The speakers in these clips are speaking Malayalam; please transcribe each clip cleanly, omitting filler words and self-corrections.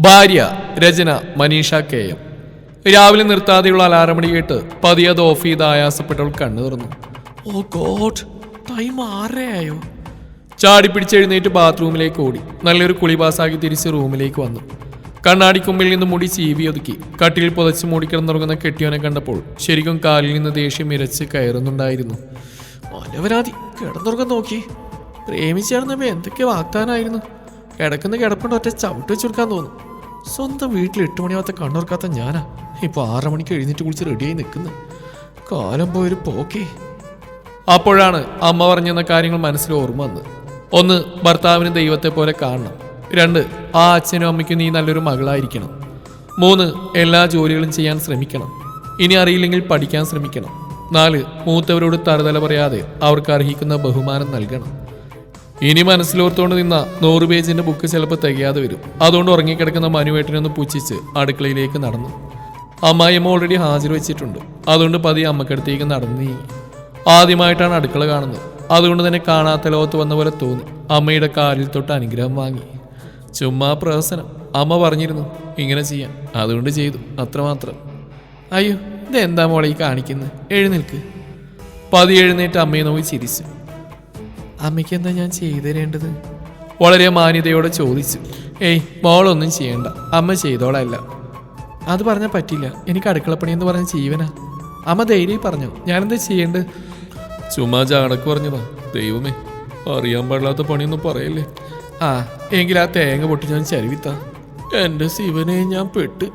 ഭാര്യ രചന മനീഷ കെ എം. രാവിലെ നിർത്താതെയുള്ള അലാറമണി കേട്ട് പതിയെ അത് ഓഫ് ചെയ്ത് ആയാസപ്പെട്ടവൾ കണ്ണു തുറന്നു. ഓ ഗോഡ്, ടൈം 6:30 ചാടി പിടിച്ചെഴുന്നേറ്റ് ബാത്റൂമിലേക്ക് ഓടി. നല്ലൊരു കുളി പാസാക്കി തിരിച്ച് റൂമിലേക്ക് വന്നു. കണ്ണാടിക്കുമ്പിൽ നിന്ന് മുടി ചീവി ഒതുക്കി കട്ടിലിൽ പുതച്ച് മൂടിക്കിടന്നുറങ്ങുന്ന കെട്ടിയോനെ കണ്ടപ്പോൾ ശരിക്കും കാലിൽ നിന്ന് ദേഷ്യം ഇരച്ച് കയറുന്നുണ്ടായിരുന്നു. ഒലവരാതി കിടന്നുറങ്ങാൻ നോക്കി. പ്രേമിച്ചേർന്നപ്പോ എന്തൊക്കെ വാഗ്ദാനായിരുന്നു. കിടക്കുന്ന കിടപ്പുണ്ട് ഒറ്റ ചവിട്ട് വെച്ച് കൊടുക്കാൻ തോന്നും. സ്വന്തം വീട്ടിൽ 8 മണിയാവാത്ത കണ്ണുറക്കാത്ത ഞാനാ ഇപ്പോൾ 6 മണിക്ക് എഴുന്നേറ്റ് കുളിച്ച് റെഡിയായി നിൽക്കുന്നത്. കാലം പോയൊരു പോക്കേ. അപ്പോഴാണ് അമ്മ പറഞ്ഞെന്ന കാര്യങ്ങൾ മനസ്സിൽ ഓർമ്മ വന്നത്. 1, ഭർത്താവിന് ദൈവത്തെ പോലെ കാണണം. 2, ആ അച്ഛനും അമ്മയ്ക്കും നീ നല്ലൊരു മകളായിരിക്കണം. 3, എല്ലാ ജോലികളും ചെയ്യാൻ ശ്രമിക്കണം. ഇനി അറിയില്ലെങ്കിൽ പഠിക്കാൻ ശ്രമിക്കണം. 4, മൂത്തവരോട് തറുതല പറയാതെ അവർക്ക് അർഹിക്കുന്ന ബഹുമാനം നൽകണം. ഇനി മനസ്സിലോർത്തുകൊണ്ട് നിന്ന 100 പേജിന്റെ ബുക്ക് ചിലപ്പോൾ തികയാതെ വരും. അതുകൊണ്ട് ഉറങ്ങിക്കിടക്കുന്ന മനുവേട്ടനൊന്ന് പുച്ഛിച്ച് അടുക്കളയിലേക്ക് നടന്നു. അമ്മായിയമ്മ ഓൾറെഡി ഹാജർ വെച്ചിട്ടുണ്ട്. അതുകൊണ്ട് പതിയെ അമ്മക്കടുത്തേക്ക് നടന്നു നീങ്ങി. ആദ്യമായിട്ടാണ് അടുക്കള കാണുന്നത്. അതുകൊണ്ട് തന്നെ കാണാത്ത ലോകത്ത് വന്ന പോലെ തോന്നി. അമ്മയുടെ കാലിൽ തൊട്ട് അനുഗ്രഹം വാങ്ങി. ചുമ്മാ പ്രഹസനം. അമ്മ പറഞ്ഞിരുന്നു ഇങ്ങനെ ചെയ്യാൻ, അതുകൊണ്ട് ചെയ്തു, അത്രമാത്രം. അയ്യോ, ഇതെന്താ മോളെ ഈ കാണിക്കുന്നത്? എഴുന്നേൽക്ക്. പതിയെ എഴുന്നേറ്റ് അമ്മയെ നോക്കി ചിരിച്ചു. അമ്മയ്ക്ക് എന്താ ഞാൻ ചെയ്തു തരേണ്ടത്? വളരെ മാന്യതയോടെ ചോദിച്ചു. ഏയ് മോളൊന്നും ചെയ്യണ്ട, അമ്മ ചെയ്തോളല്ല. അത് പറഞ്ഞാൽ പറ്റില്ല, എനിക്ക് അടുക്കളപ്പണി എന്ന് പറഞ്ഞ ജീവനാ. അമ്മ ധൈര്യം പറഞ്ഞു. ഞാനെന്താ ചെയ്യേണ്ടത്? ചുമ്മാ ചാണക്ക് പറഞ്ഞതാ. ദൈവമേ, അറിയാൻ പാടില്ലാത്ത പണിയൊന്നും പറയല്ലേ. ആ എങ്കിൽ ആ തേങ്ങ പൊട്ടി ഞാൻ ചരുവിത്താ. എൻ്റെ ശിവനെ, ഞാൻ പെട്ട്.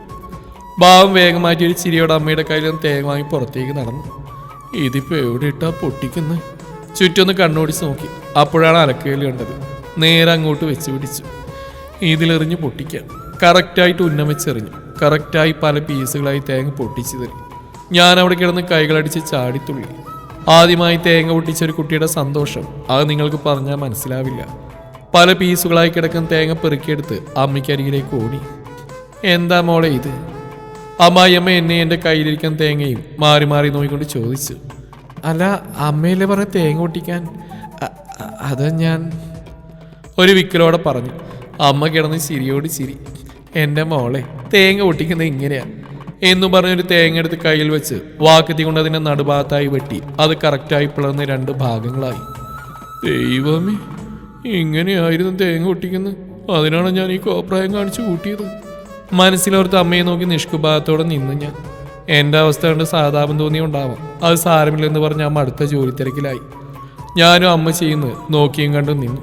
ഭാവം വേഗം മാറ്റി ഒരു ചിരിയോടെ അമ്മയുടെ കയ്യിൽ നിന്ന് തേങ്ങ വാങ്ങി പുറത്തേക്ക് നടന്നു. ഇതിപ്പോൾ എവിടെ ഇട്ടാ പൊട്ടിക്കുന്നത്? ചുറ്റൊന്ന് കണ്ണോടിച്ച് നോക്കി. അപ്പോഴാണ് അലക്കുകയിൽ കണ്ടത്. നേരെ അങ്ങോട്ട് വെച്ച് പിടിച്ചു. ഇതിലെറിഞ്ഞ് പൊട്ടിക്കാം. കറക്റ്റായിട്ട് ഉന്നം വെച്ചെറിഞ്ഞു. കറക്റ്റായി പല പീസുകളായി തേങ്ങ പൊട്ടിച്ചു തരും. ഞാൻ അവിടെ കിടന്ന് കൈകളടിച്ച് ചാടിത്തുള്ളി. ആദ്യമായി തേങ്ങ പൊട്ടിച്ചൊരു കുട്ടിയുടെ സന്തോഷം അത് നിങ്ങൾക്ക് പറഞ്ഞാൽ മനസ്സിലാവില്ല. പല പീസുകളായി കിടക്കുന്ന തേങ്ങ പെറുക്കിയെടുത്ത് അമ്മയ്ക്കരികിലേക്ക് ഓടി. എന്താ മോളെ ഇത്? അമ്മായിയമ്മ എന്നെ എൻ്റെ കയ്യിലിരിക്കുന്ന തേങ്ങയും മാറി മാറി നോക്കിക്കൊണ്ട് ചോദിച്ചു. അല്ല, അമ്മയിലെ പറഞ്ഞ തേങ്ങ പൊട്ടിക്കാൻ. അത് ഞാൻ ഒരു വിക്കലോടെ പറഞ്ഞു. അമ്മ കിടന്ന് ചിരിയോട് ചിരി. എൻ്റെ മോളെ, തേങ്ങ പൊട്ടിക്കുന്നത് ഇങ്ങനെയാ എന്നും പറഞ്ഞൊരു തേങ്ങ എടുത്ത് കയ്യിൽ വെച്ച് വാക്കത്തി കൊണ്ട് അതിൻ്റെ നടുഭാഗത്തായി വെട്ടി അത് കറക്റ്റായി പിളർന്ന് 2 ഭാഗങ്ങളായി. ദൈവമേ, ഇങ്ങനെയായിരുന്നു തേങ്ങ പൊട്ടിക്കുന്നത്. അതിനാണ് ഞാൻ ഈ കോപ്രായം കാണിച്ചു കൂട്ടിയത്. മനസ്സിലോർത്ത് അമ്മയെ നോക്കി നിഷ്കുഭാഗത്തോടെ നിന്നു ഞാൻ. എൻ്റെ അവസ്ഥ കണ്ട് സഹതാപം തോന്നിയുണ്ടാവാം. അത് സാരമില്ലെന്ന് പറഞ്ഞ് അമ്മ അടുത്ത ജോലി തിരക്കിലായി. ഞാനും അമ്മ ചെയ്യുന്നത് നോക്കിയും കണ്ടും നിന്നു.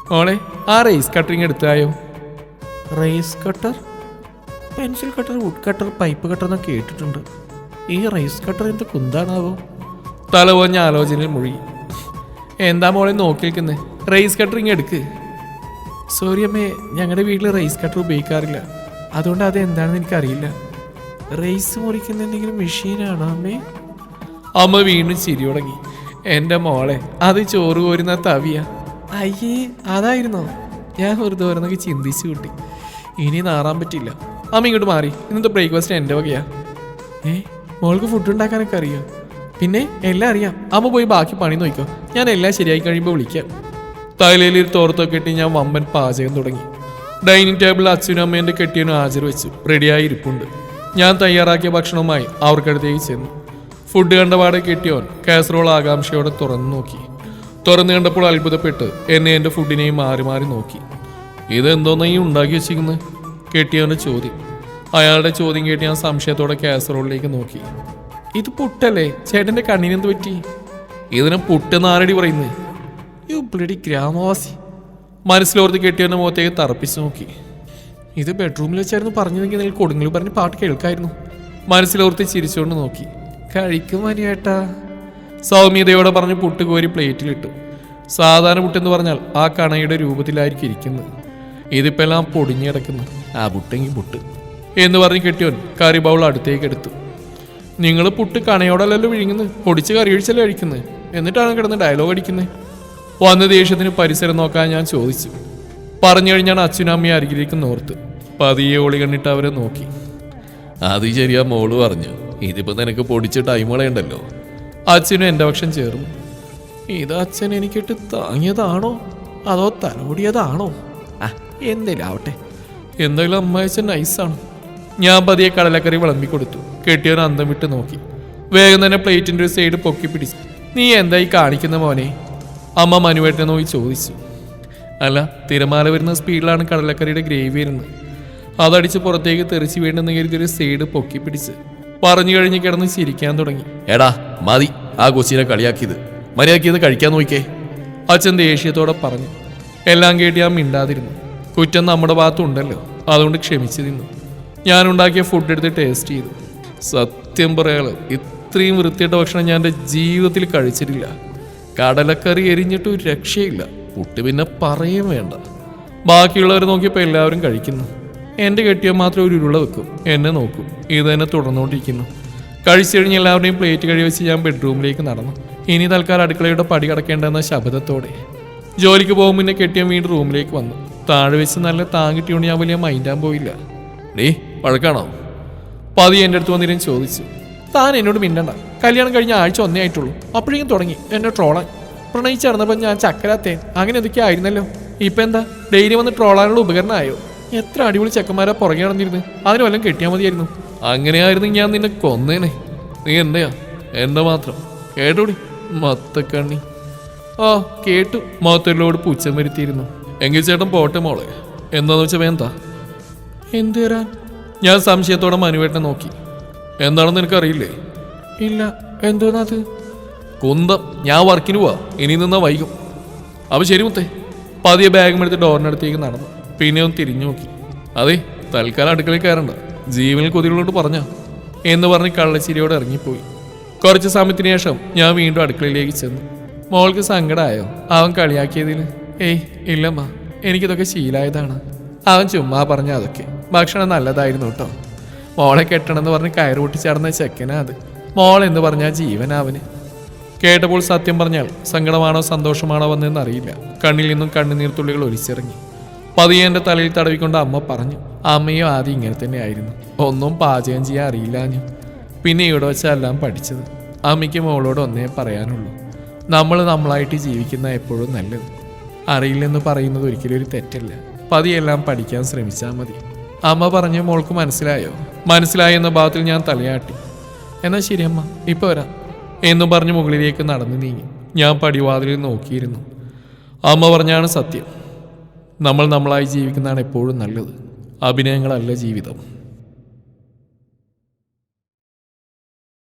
മോളെ, ആ റേസ് കട്ടറിങ് എടുത്തായോ? Race cutter? Pencil cutter, wood cutter, pipe cutter എന്നൊക്കെ കേട്ടിട്ടുണ്ട്. ഈ റേസ് കട്ടർ എന്ത് കുന്താണാവോ? തലപോഞ്ഞ ആലോചനയിൽ മുഴുകി. എന്താ മോളെ നോക്കി നിൽക്കുന്നത്? റേസ് കട്ടറിങ് എടുക്ക്. സോറി അമ്മേ, ഞങ്ങളുടെ വീട്ടിൽ റേസ് കട്ടർ ഉപയോഗിക്കാറില്ല. അതുകൊണ്ട് അത് എന്താണെന്ന് എനിക്കറിയില്ല. റേസ് മുറിക്കുന്ന എന്തെങ്കിലും മെഷീനാണോ അമ്മേ? അമ്മ വീണ്ടും ചിരി തുടങ്ങി. എൻ്റെ മോളെ, അത് ചോറ് കോരുന്ന തവിയ. അയ്യേ, അതായിരുന്നോ? ഞാൻ വെറുതെ ഓരോന്നൊക്കെ ചിന്തിച്ചു കൂട്ടി. ഇനി നാറാൻ പറ്റില്ല. അമ്മ ഇങ്ങോട്ട് മാറി. ഇന്നത്തെ ബ്രേക്ക്ഫാസ്റ്റ് എൻ്റെ വകയാ. മോൾക്ക് ഫുഡ് ഉണ്ടാക്കാനൊക്കെ അറിയോ? പിന്നെ എല്ലാം അറിയാം. അമ്മ പോയി ബാക്കി പണി നോക്കിക്കോ. ഞാൻ എല്ലാം ശരിയായി കഴിയുമ്പോൾ വിളിക്കാം. തലയിൽ ഒരു തോർത്തൊക്കെ ഇട്ട് ഞാൻ വമ്പൻ പാചകം തുടങ്ങി. ഡൈനിങ് ടേബിളിൽ അച്ഛനും അമ്മേൻ്റെ കെട്ടിയനും ഹാജർ വെച്ചു റെഡിയായി ഇരിപ്പുണ്ട്. ഞാൻ തയ്യാറാക്കിയ ഭക്ഷണവുമായി അവർക്കടുത്തേക്ക് ചെന്നു. ഫുഡ് കണ്ടപാടെ കെട്ടിയോൻ കാസറോൾ ആകാംക്ഷയോടെ തുറന്നു നോക്കി. തുറന്നു കണ്ടപ്പോൾ അത്ഭുതപ്പെട്ട് എന്നെ എൻ്റെ ഫുഡിനെയും മാറി മാറി നോക്കി. ഇതെന്തോന്നാ ഈ ഉണ്ടാക്കി വെച്ചിരിക്കുന്നത്? കെട്ടിയോൻ്റെ ചോദ്യം. അയാളുടെ ചോദ്യം കേട്ട് ഞാൻ സംശയത്തോടെ കാസറോളിലേക്ക് നോക്കി. ഇത് പുട്ടല്ലേ? ചേട്ടൻ്റെ കണ്ണിനെന്ത് പറ്റി? ഇതിനെ പുട്ടെന്ന് ആരടി പറയുന്നത്? You bloody ഗ്രാമവാസി. മനസ്സിലോർത്ത് കെട്ടിയോൻ്റെ മുഖത്തേക്ക് തറപ്പിച്ച് നോക്കി. ഇത് ബെഡ്റൂമിൽ വെച്ചായിരുന്നു പറഞ്ഞതെങ്കിൽ നിങ്ങൾ കൊടുങ്ങൽ പറഞ്ഞ് പാട്ട് കേൾക്കായിരുന്നു. മനസ്സിലോർത്ത് ചിരിച്ചുകൊണ്ട് നോക്കി. കഴിക്കും മനിയേട്ടാ, സൗമ്യതയോടെ പറഞ്ഞ് പുട്ട് കോരി പ്ലേറ്റിലിട്ടു. സാധാരണ പുട്ടെന്ന് പറഞ്ഞാൽ ആ കണയുടെ രൂപത്തിലായിരിക്കും ഇരിക്കുന്നത്. ഇതിപ്പോൾ എല്ലാം പൊടിഞ്ഞു കിടക്കുന്നു. ആ പുട്ടെങ്കിൽ പുട്ട് എന്ന് പറഞ്ഞ് കെട്ടിയോൻ കറി ബൗൾ അടുത്തേക്ക് എടുത്തു. നിങ്ങൾ പുട്ട് കണയോടല്ലല്ലോ വിഴുങ്ങുന്നത്, പൊടിച്ച് കറി ഒഴിച്ചല്ലേ കഴിക്കുന്നത്. എന്നിട്ടാണ് കിടന്ന് ഡയലോഗ് അടിക്കുന്നത്. വന്ന ദേഷ്യത്തിന് പരിസരം നോക്കാൻ ഞാൻ ചോദിച്ചു. പറഞ്ഞു കഴിഞ്ഞാണ് അച്ഛനും അമ്മയും അരികിലേക്ക് നോർത്ത്. പതിയെ ഓളി കണ്ടിട്ട് അവരെ നോക്കി. അത് ശരിയാ മോള് പറഞ്ഞു. ഇതിപ്പോൾ നിനക്ക് പൊടിച്ച ടൈം കളയണ്ടല്ലോ. അച്ഛനും എൻ്റെ പക്ഷം ചേർന്നു. ഇത് അച്ഛൻ എനിക്കിട്ട് താങ്ങിയതാണോ അതോ തലോടിയതാണോ? എന്തേലാവട്ടെ, എന്തായാലും അമ്മായിച്ച നൈസാണ്. ഞാൻ പതിയെ കടലക്കറി വിളമ്പിക്കൊടുത്തു. കെട്ടിയവൻ അന്തം വിട്ട് നോക്കി. വേഗം തന്നെ പ്ലേറ്റിൻ്റെ ഒരു സൈഡ് പൊക്കി പിടിച്ചു. നീ എന്തായി കാണിക്കുന്ന മോനെ? അമ്മ മനുവേട്ടനെ നോക്കി ചോദിച്ചു. അല്ല, തിരമാല വരുന്ന സ്പീഡിലാണ് കടലക്കറിയുടെ ഗ്രേവി വരുന്നത്. അതടിച്ച് പുറത്തേക്ക് തെറിച്ച് വീണ്ടെന്ന് കരുതിയൊരു സൈഡ് പൊക്കി പിടിച്ച് പറഞ്ഞു കഴിഞ്ഞ് കിടന്ന് ചിരിക്കാൻ തുടങ്ങി. എടാ മതി ആ കൊച്ചിനെ കളിയാക്കിയത്, മര്യാദക്കിയത് കഴിക്കാൻ നോക്കിയേ, അച്ഛൻ ദേഷ്യത്തോടെ പറഞ്ഞു. എല്ലാം കേട്ട് ഞാൻ മിണ്ടാതിരുന്നു. കുറ്റം നമ്മുടെ ഭാഗത്തുണ്ടല്ലോ, അതുകൊണ്ട് ക്ഷമിച്ചു നിന്നു. ഞാനുണ്ടാക്കിയ ഫുഡ് എടുത്ത് ടേസ്റ്റ് ചെയ്തു. സത്യം പറയാലോ, ഇത്രയും വൃത്തിയായിട്ട ഭക്ഷണം ഞാൻ എൻ്റെ ജീവിതത്തിൽ കഴിച്ചിട്ടില്ല. കടലക്കറി എരിഞ്ഞിട്ട് ഒരു രക്ഷയില്ല. പുട്ട് പിന്നെ പറയും വേണ്ട. ബാക്കിയുള്ളവർ നോക്കിയപ്പോൾ എല്ലാവരും കഴിക്കുന്നു. എൻ്റെ കെട്ടിയാൽ മാത്രം ഒരു ഉരുള വെക്കും, എന്നെ നോക്കും. ഇത് തന്നെ തുടർന്നുകൊണ്ടിരിക്കുന്നു. കഴിച്ചു കഴിഞ്ഞ് എല്ലാവരുടെയും പ്ലേറ്റ് കഴി വെച്ച് ഞാൻ ബെഡ്റൂമിലേക്ക് നടന്നു. ഇനി തൽക്കാലം അടുക്കളയുടെ പടി കടക്കേണ്ടെന്ന ശബ്ദത്തോടെ ജോലിക്ക് പോകും മുന്നേ കെട്ടിയ വീണ്ടും റൂമിലേക്ക് വന്നു. താഴെ വെച്ച് നല്ല താങ്ങിട്ടിയോണ്ട് ഞാൻ വലിയ മൈൻഡാൻ പോയില്ല. നീ വഴക്കാണോ? പതി എൻ്റെ അടുത്ത് വന്നിരുന്ന് ചോദിച്ചു. താൻ എന്നോട് മിണ്ടണ്ട. കല്യാണം കഴിഞ്ഞ ആഴ്ച ഒന്നേ ആയിട്ടുള്ളൂ, അപ്പോഴേക്കും തുടങ്ങി എന്നെ ട്രോളാൻ. പ്രണയിച്ചിറന്നപ്പോൾ ഞാൻ ചക്കരാത്തേൻ അങ്ങനെ എന്തൊക്കെയാ ആയിരുന്നല്ലോ. ഇപ്പം എന്താ ഡെയിലി വന്ന് ട്രോളാനുള്ള ഉപകരണമായോ? എത്ര അടിപൊളി ചെക്കന്മാരാ പുറകെ നടന്നിരുന്നു. അതിന് വല്ലതും കെട്ടിയാൽ മതിയായിരുന്നു. അങ്ങനെയായിരുന്നു ഞാൻ നിന്നെ കൊന്നേനെ. നീ എന്റെയാ, എന്റെ മാത്രം. കേട്ടോടി മത്തക്കണ്ണി. ആ കേട്ടു. മുഖത്തൊരിലോട് പുച്ഛം വരുത്തിയിരുന്നു. എങ്കിൽ ചേട്ടൻ പോട്ടെ മോളെ. എന്താന്ന് വെച്ചാൽ വേന്താ? എന്ത് തരാൻ? ഞാൻ സംശയത്തോടെ മനുവേട്ടനെ നോക്കി. എന്താണെന്ന് എനിക്കറിയില്ലേ? ഇല്ല, എന്തോന്നത്? കുന്തം. ഞാൻ വർക്കിന് പോവാ, ഇനി നിന്നാ വൈകും. അപ്പം ശരി മുത്തേ. പതിയെ ബാഗുമെടുത്ത് ഡോറിനടുത്തേക്ക് നടന്നു. പിന്നെ ഒന്ന് തിരിഞ്ഞു നോക്കി. അതെ, തൽക്കാലം അടുക്കളയിൽ കയറണ്ട, ജീവനിൽ കൊതികളോട് പറഞ്ഞ എന്ന് പറഞ്ഞ് കള്ളച്ചിരിയോടെ ഇറങ്ങിപ്പോയി. കുറച്ച് സമയത്തിന് ശേഷം ഞാൻ വീണ്ടും അടുക്കളയിലേക്ക് ചെന്നു. മോൾക്ക് സങ്കടമായോ അവൻ കളിയാക്കിയതിൽ? ഏയ് ഇല്ലമ്മ, എനിക്കിതൊക്കെ ശീലായതാണ്. അവൻ ചുമ്മാ പറഞ്ഞ അതൊക്കെ. ഭക്ഷണം നല്ലതായിരുന്നു കേട്ടോ. മോളെ കെട്ടണമെന്ന് പറഞ്ഞ് കയറ് പൊട്ടിച്ചടന്ന ചെക്കനാ അത്. മോൾ എന്ന് പറഞ്ഞാൽ ജീവനാവന്. കേട്ടപ്പോൾ സത്യം പറഞ്ഞാൽ സങ്കടമാണോ സന്തോഷമാണോ വന്നതെന്ന് അറിയില്ല. കണ്ണിൽ നിന്നും കണ്ണുനീർത്തുള്ളികൾ ഒലിച്ചിറങ്ങി. പതിയെ എൻ്റെ തലയിൽ തടവിക്കൊണ്ട് അമ്മ പറഞ്ഞു. അമ്മയും ആദ്യം ഇങ്ങനെ തന്നെ ആയിരുന്നു. ഒന്നും പാചകം ചെയ്യാൻ അറിയില്ലാഞ്ഞു. പിന്നെ ഇവിടെ വെച്ചെല്ലാം പഠിച്ചത്. അമ്മയ്ക്ക് മോളോട് ഒന്നേ പറയാനുള്ളൂ, നമ്മൾ നമ്മളായിട്ട് ജീവിക്കുന്ന എപ്പോഴും നല്ലത്. അറിയില്ലെന്ന് പറയുന്നത് ഒരിക്കലും ഒരു തെറ്റല്ല. പതിയെല്ലാം പഠിക്കാൻ ശ്രമിച്ചാൽ മതി. അമ്മ പറഞ്ഞു. മോൾക്ക് മനസ്സിലായോ? മനസ്സിലായി എന്ന ഭാഗത്തിൽ ഞാൻ തലയാട്ടി. എന്നാൽ ശരി അമ്മ, ഇപ്പൊ വരാം എന്നും പറഞ്ഞ് മുകളിലേക്ക് നടന്നു നീങ്ങി. ഞാൻ പടിവാതിലിൽ നോക്കിയിരുന്നു. അമ്മ പറഞ്ഞാണ് സത്യം. നമ്മൾ നമ്മളായി ജീവിക്കുന്നതാണ് എപ്പോഴും നല്ലത്. അഭിനയങ്ങളല്ല ജീവിതം.